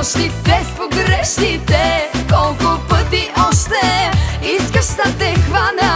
нощите с погрешните. Колко пъти още искаш да те хвана?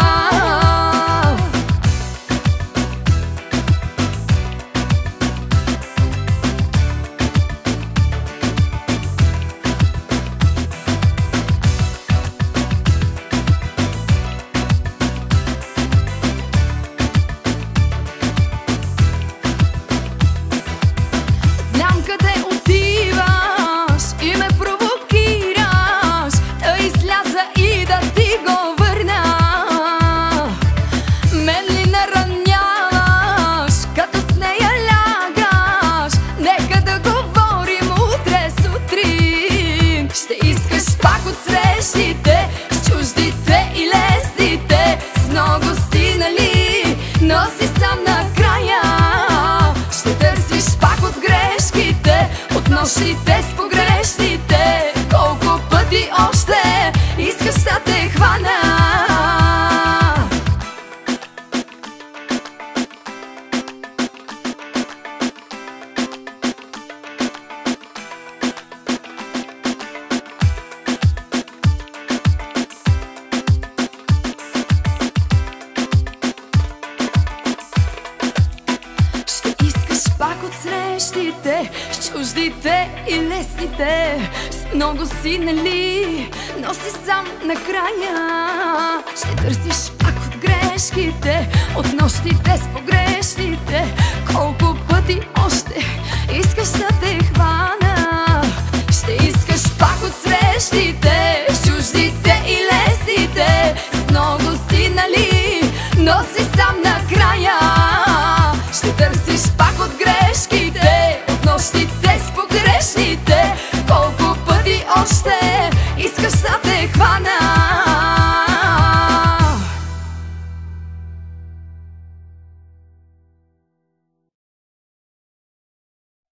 Знам къде отиваш и ме провокираш, да изляза и да ти го върна. Мен ли нараняваш, като с нея лягаш? Нека да говорим утре сутрин. Ще искаш пак от срещите с чуждите и лесните. С много си, нали, но си сам накрая. Ще търсиш пак от грешките, от нощите с погрешните. Колко пъти още искаш да те хвана? Пак от срещите с чуждите и лесните. С много си, нали, но си сам накрая. Ще търсиш пак от грешките, от нощите с погрешните. Колко пъти още искаш да те хвана? Ще искаш пак от срещите с чуждите и лесните. С много си, нали, но си сам накрая. Ще търсиш пак от грешките, от нощите с погрешните. Колко пъти още искаш да те хвана?